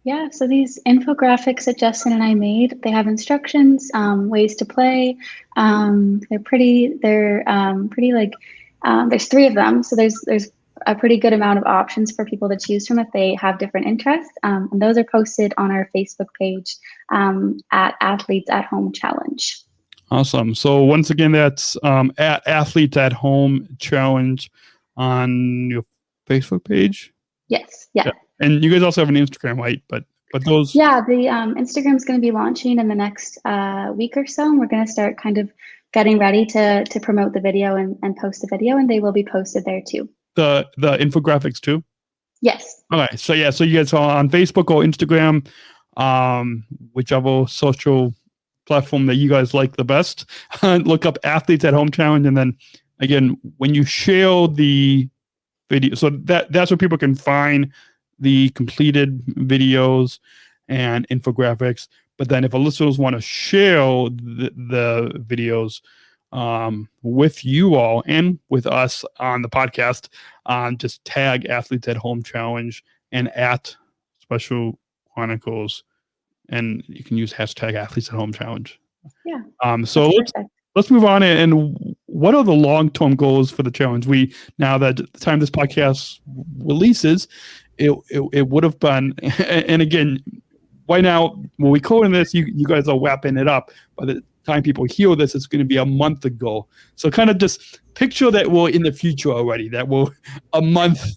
Yeah, so these infographics that Justin and I made, they have instructions, ways to play. They're pretty like, there's 3 of them. So there's a pretty good amount of options for people to choose from if they have different interests. And those are posted on our Facebook page at Athletes at Home Challenge. Awesome. So once again, that's at Athletes at Home Challenge on your Facebook page? Yes. Yeah. And you guys also have an Instagram, right? But those... Yeah, the Instagram is going to be launching in the next week or so. And we're going to start kind of getting ready to promote the video and post the video, and they will be posted there too. The infographics too? Yes. Okay. So yeah, so you guys are on Facebook or Instagram, whichever social platform that you guys like the best. Look up Athletes at Home Challenge, and then again, when you share the video, so that's where people can find the completed videos and infographics. But then if our listeners want to share the videos with you all and with us on the podcast, just tag Athletes at Home Challenge and at Special Chronicles, and you can use hashtag Athletes at Home Challenge. Yeah. So let's move on. And what are the long-term goals for the challenge? Now that the time this podcast releases, it would have been, and again, right now, when we call in this, you guys are wrapping it up. By the time people hear this, it's going to be a month ago. So kind of just picture that we're in the future already, that we're a month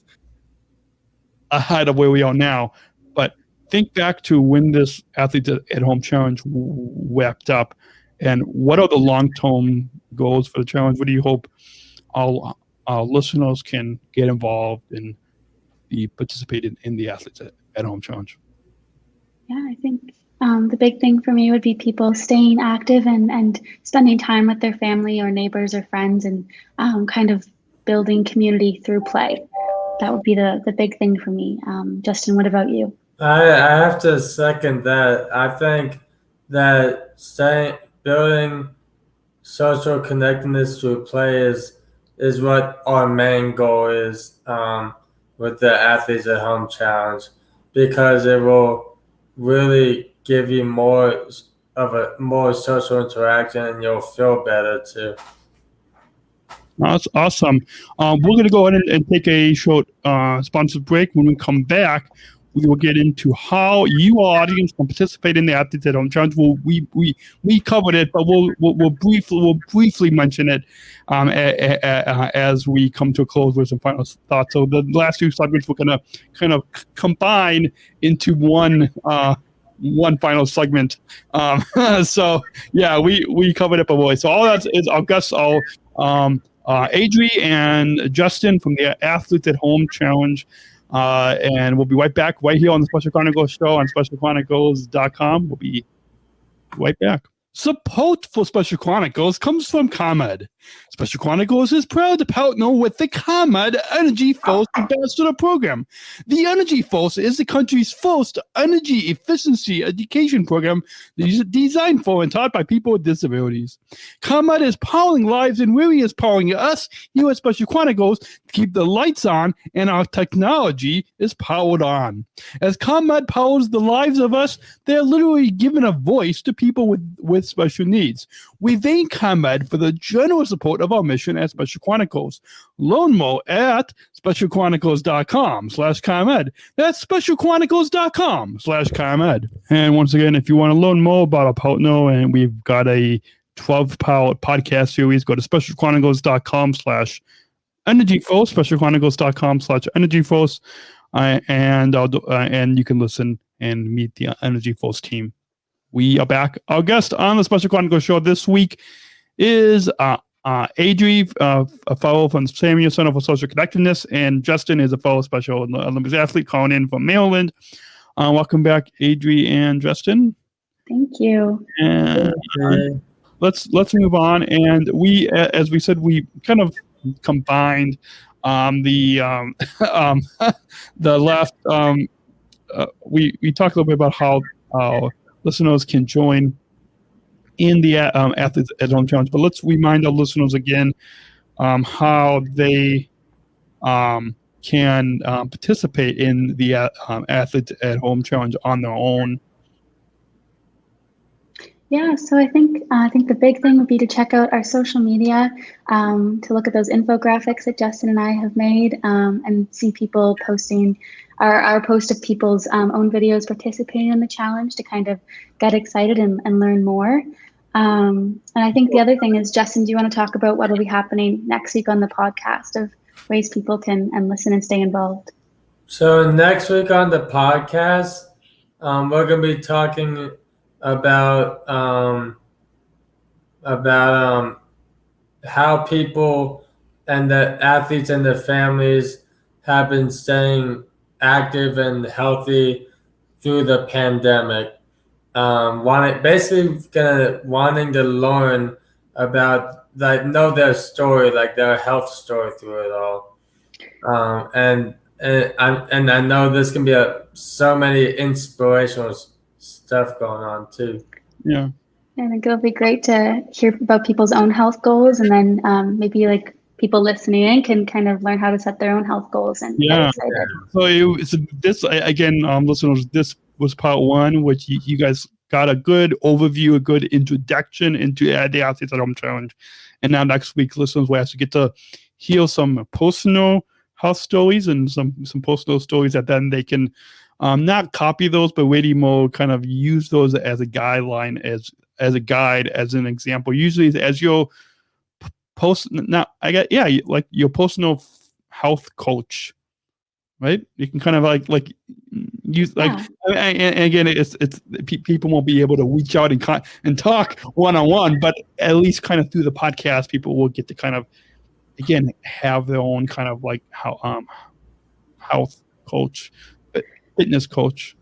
ahead of where we are now. But think back to when this Athletes at Home Challenge wrapped up, and what are the long-term goals for the challenge? What do you hope our listeners can get involved and be participating in the Athletes at Home Challenge? Yeah, I think the big thing for me would be people staying active and spending time with their family or neighbors or friends, and kind of building community through play. That would be the big thing for me. Justin, what about you? I have to second that. I think that building social connectedness through play is what our main goal is with the Athletes at Home Challenge, because it will really give you more social interaction, and you'll feel better too. That's awesome. We're going to go ahead and take a short sponsored break. When we come back, we will get into how you, our audience, can participate in the Athletes at Home Challenge. We covered it, but we'll briefly mention it as we come to a close with some final thoughts. So the last 2 segments we're going to kind of combine into one final segment. So yeah, we covered it, but so all that is our guests, Adri and Justin from the Athletes at Home Challenge. And we'll be right back right here on the Special Chronicles show on SpecialChronicles.com. We'll be right back. Support for Special Chronicles comes from ComEd. Special Chronicles is proud to partner with the ComEd Energy Force Ambassador Program. The Energy Force is the country's first energy efficiency education program designed for and taught by people with disabilities. ComEd is powering lives, and really is powering us here at Special Chronicles to keep the lights on and our technology is powered on. As ComEd powers the lives of us, they're literally giving a voice to people with special needs. We thank ComEd for the generous support of our mission at Special Chronicles. Learn more at SpecialChronicles.com/ComEd. That's SpecialChronicles.com/ComEd. And once again, if you want to learn more about our partner, and we've got a 12-part podcast series, go to SpecialChronicles.com/EnergyForce, SpecialChronicles.com/EnergyForce, and you can listen and meet the Energy Force team. We are back. Our guest on the Special Chronicles show this week is Adri, a fellow from the Samuel Center for Social Connectedness, and Justin is a fellow Special Olympics athlete calling in from Maryland. Welcome back, Adri and Justin. Thank you. And let's move on. And we, as we said, we kind of combined the left. We talked a little bit about how listeners can join in the Athletes at Home Challenge, but let's remind our listeners again how they can participate in the Athletes at Home Challenge on their own. Yeah, so I think the big thing would be to check out our social media, to look at those infographics that Justin and I have made, and see people posting our post of people's own videos participating in the challenge to kind of get excited and learn more. And I think the other thing is, Justin, do you want to talk about what will be happening next week on the podcast of ways people can listen and stay involved? So next week on the podcast, we're going to be talking about how people and the athletes and their families have been staying active and healthy through the pandemic. Wanting to learn about, like, know their story, like their health story through it all. And I know this can be so many inspirational stuff going on too. Yeah. I think it'll be great to hear about people's own health goals, and then maybe like people listening in can kind of learn how to set their own health goals and get excited. So this again, listeners, this was part one, which you guys got a good overview, a good introduction into the Athletes at Home Challenge. And now next week, listeners will actually get to hear some personal health stories and some personal stories that then they can not copy those, but really more kind of use those as a guideline, as a guide, as an example. Usually as your like your personal health coach, right? You can kind of like use and again, it's people won't be able to reach out and talk one-on-one, but at least kind of through the podcast, people will get to kind of, again, have their own kind of like health coach, fitness coach.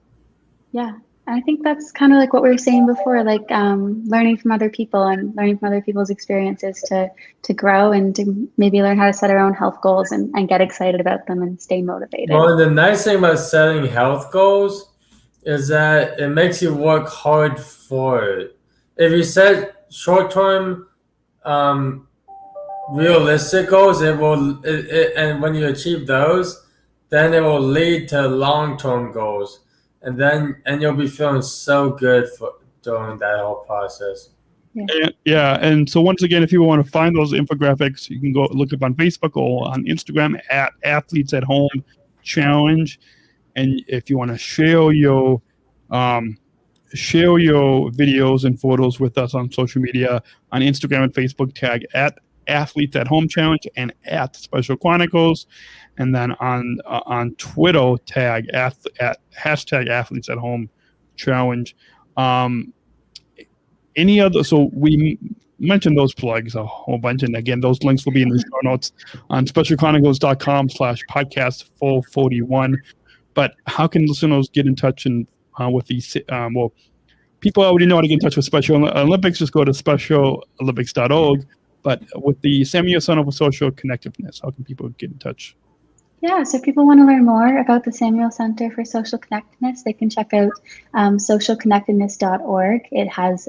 Yeah, I think that's kind of like what we were saying before, like learning from other people and learning from other people's experiences to grow and to maybe learn how to set our own health goals and get excited about them and stay motivated. Well, the nice thing about setting health goals is that it makes you work hard for it. If you set short-term realistic goals, and when you achieve those, then it will lead to long-term goals, and you'll be feeling so good during that whole process. And so once again, if you want to find those infographics, you can go look up on Facebook or on Instagram at Athletes at Home Challenge. And if you want to share your videos and photos with us on social media, on Instagram and Facebook, tag at Athletes at Home Challenge and at Special Chronicles, and then on Twitter, tag at hashtag Athletes at Home Challenge. Any other? So we mentioned those plugs a whole bunch, and again, those links will be in the show notes on SpecialChronicles.com/podcast441. But how can listeners get in touch and with these? Well, people already know how to get in touch with Special Olympics. Just go to SpecialOlympics.org. But with the Samuel Center for Social Connectedness, how can people get in touch? Yeah, so if people want to learn more about the Samuel Center for Social Connectedness, they can check out SpecialChronicles.org. It has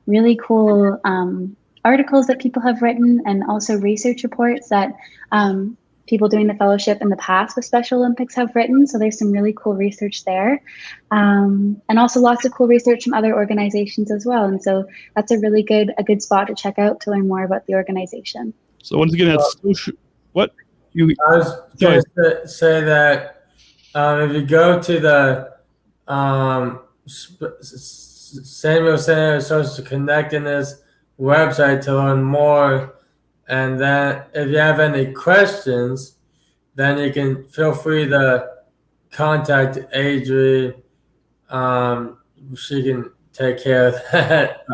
really cool articles that people have written, and also research reports that people doing the fellowship in the past with Special Olympics have written. So there's some really cool research there. And also lots of cool research from other organizations as well. And so that's a good spot to check out to learn more about the organization. So once again, that's what you. I was going to say that if you go to the Samuel Center Social Connectedness website to learn more, and then if you have any questions, then you can feel free to contact Adri. She can take care of that.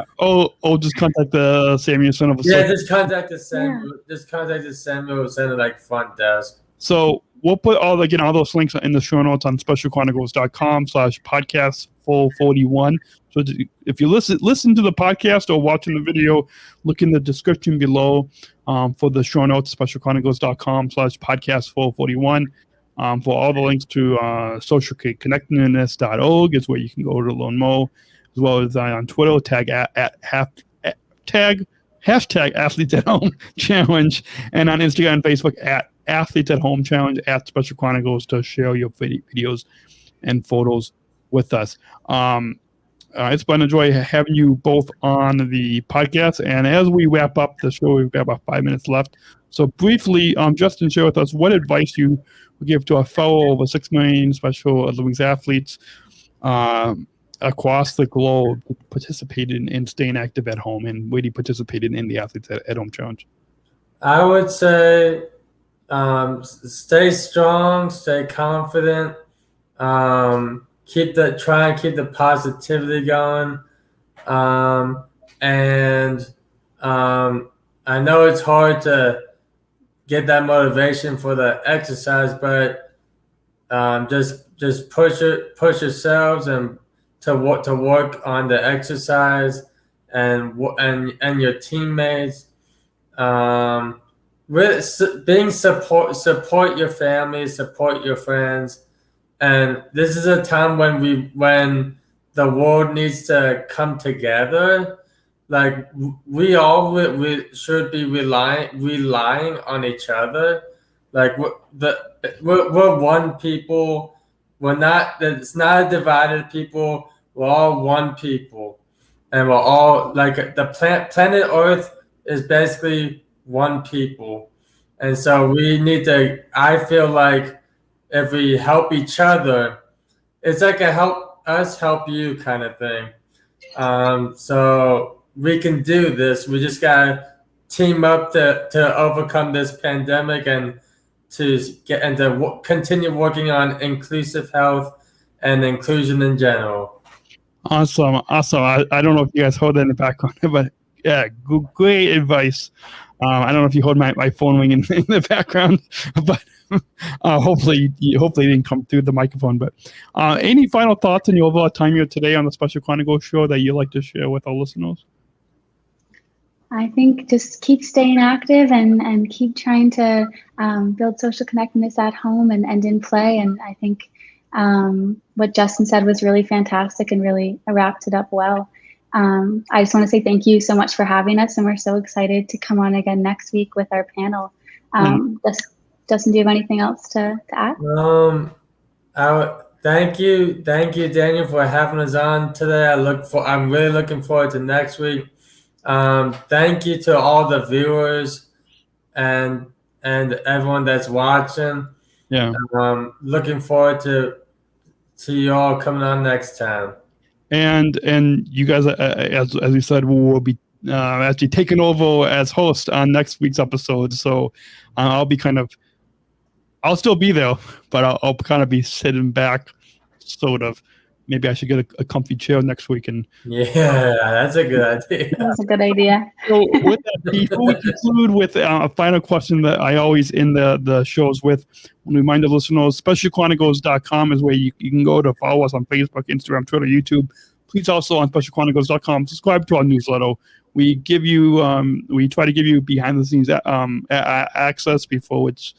Just contact the Samuel Center. Just contact the Samuel. Yeah. Just contact the Samuel Center front desk. So we'll put all those links in the show notes on SpecialChronicles.com/podcast441. So if you listen to the podcast or watching the video, look in the description below for the show notes, SpecialChronicles.com/podcast441. For all the links to SocialConnectedness.org is where you can go to learn more, as well as on Twitter, hashtag Athletes at Home Challenge, and on Instagram and Facebook at Athletes at Home Challenge at Special Chronicles to share your videos and photos with us. It's been a joy having you both on the podcast. And as we wrap up the show, we've got about 5 minutes left. So briefly, Justin, share with us what advice you would give to our fellow over 6 million Special Olympics athletes across the globe who participated in staying active at home and really participated in the Athletes at Home Challenge. I would say stay strong, stay confident, keep the positivity going. And I know it's hard to get that motivation for the exercise, but just push yourselves and to work on the exercise and your teammates. Support your family, support your friends. And this is a time when the world needs to come together. Like we should be relying on each other. Like we're one people. It's not a divided people. We're all one people, and we're all like the planet Earth is basically one people, and so we need to. I feel like if we help each other, it's like a help you kind of thing. So we can do this. We just gotta team up to overcome this pandemic and to continue working on inclusive health and inclusion in general. Awesome. I don't know if you guys heard that in the background, but yeah, great advice. I don't know if you heard my phone ringing in the background, but hopefully it didn't come through the microphone. But any final thoughts on your overall time here today on the Special Chronicles show that you'd like to share with our listeners? I think just keep staying active and keep trying to build social connectedness at home and in play. And I think what Justin said was really fantastic and really wrapped it up well. I just want to say thank you so much for having us, and we're so excited to come on again next week with our panel. Justin, do you have anything else to add? Thank you, Daniel, for having us on today. I'm really looking forward to next week. Thank you to all the viewers and everyone that's watching. Yeah. Looking forward to you all coming on next time. And you guys, as we said, we will be actually taking over as host on next week's episode. So I'll still be there, but I'll kind of be sitting back, sort of. Maybe I should get a comfy chair next week. Yeah, that's a good idea. That's a good idea. So with that, before we conclude with a final question that I always end the shows with, remind the listeners, SpecialChronicles.com is where you can go to follow us on Facebook, Instagram, Twitter, YouTube. Please also on SpecialChronicles.com, subscribe to our newsletter. We try to give you behind the scenes access before it's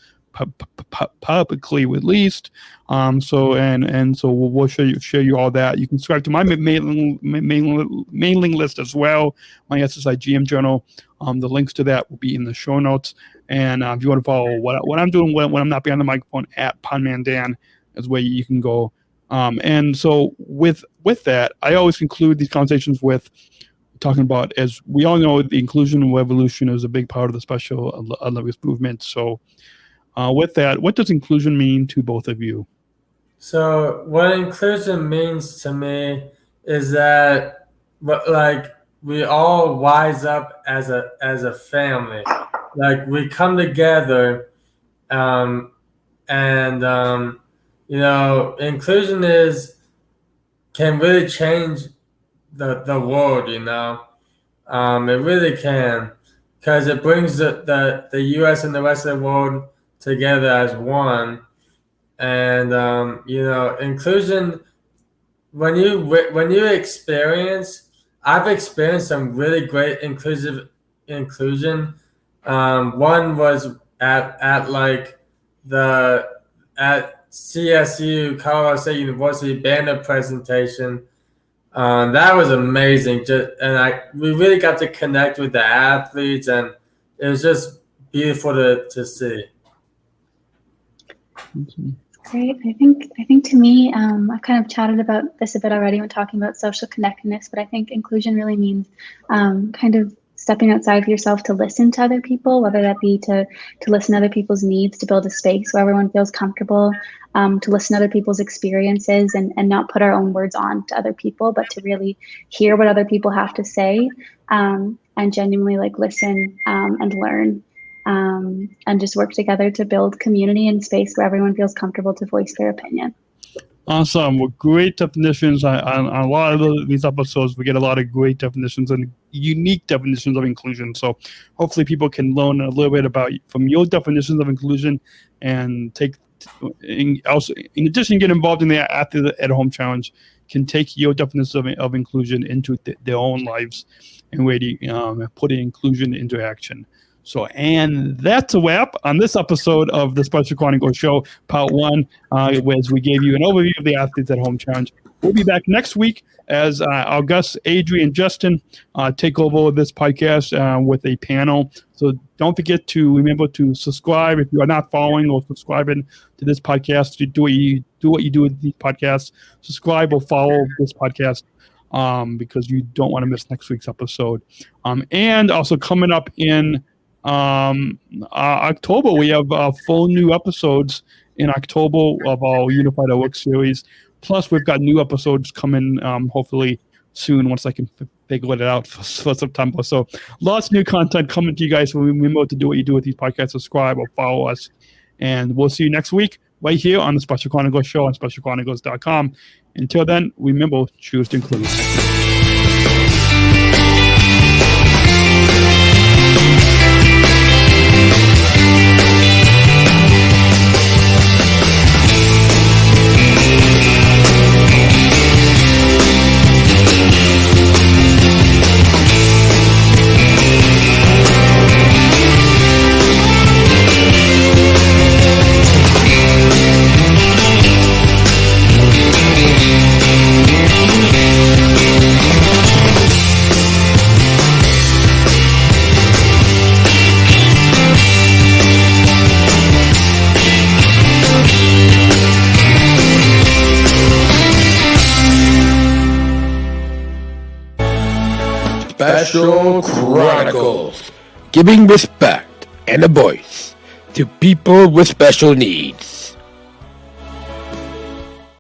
publicly released. So we'll show you all that. You can subscribe to my mailing list as well, my SSI GM journal. The links to that will be in the show notes. And if you want to follow what I'm doing when I'm not behind the microphone, at Pondman Dan is where you can go. And so with that, I always conclude these conversations with talking about, as we all know, the inclusion revolution is a big part of the Special Olympics movement. So with that, what does inclusion mean to both of you? So what inclusion means to me is that, like, we all wise up as a family. Like, we come together, inclusion can really change the world. It really can, because it brings the U.S. and the rest of the world together as one. And inclusion, when you experience, I've experienced some really great inclusion. One was at CSU, Colorado State University, banner presentation. That was amazing. We really got to connect with the athletes, and it was just beautiful to see. Great. I think to me, I've kind of chatted about this a bit already when talking about social connectedness, but I think inclusion really means kind of stepping outside of yourself to listen to other people, whether that be to listen to other people's needs, to build a space where everyone feels comfortable, to listen to other people's experiences and not put our own words on to other people, but to really hear what other people have to say, and genuinely listen and learn. And just work together to build community and space where everyone feels comfortable to voice their opinion. Awesome. Well, great definitions. On a lot of these episodes, we get a lot of great definitions and unique definitions of inclusion. So hopefully people can learn a little bit from your definitions of inclusion, and in addition, get involved in the Athlete at Home Challenge, can take your definition of inclusion into their own lives and really put inclusion into action. So, and that's a wrap on this episode of the Special Chronicles Show, Part 1, as we gave you an overview of the Athletes at Home Challenge. We'll be back next week as our guests, Adri and Justin, take over this podcast with a panel. So don't forget to remember to subscribe if you are not following or subscribing to this podcast. Do what you do with these podcasts. Subscribe or follow this podcast because you don't want to miss next week's episode. And also coming up in October, we have 4 new episodes in October of our Unified at Work series. Plus, we've got new episodes coming hopefully soon once I can figure it out for September. So lots of new content coming to you guys. So remember to do what you do with these podcasts. Subscribe or follow us. And we'll see you next week right here on the Special Chronicles Show on SpecialChronicles.com. Until then, remember, choose to include. Special Chronicles, giving respect and a voice to people with special needs.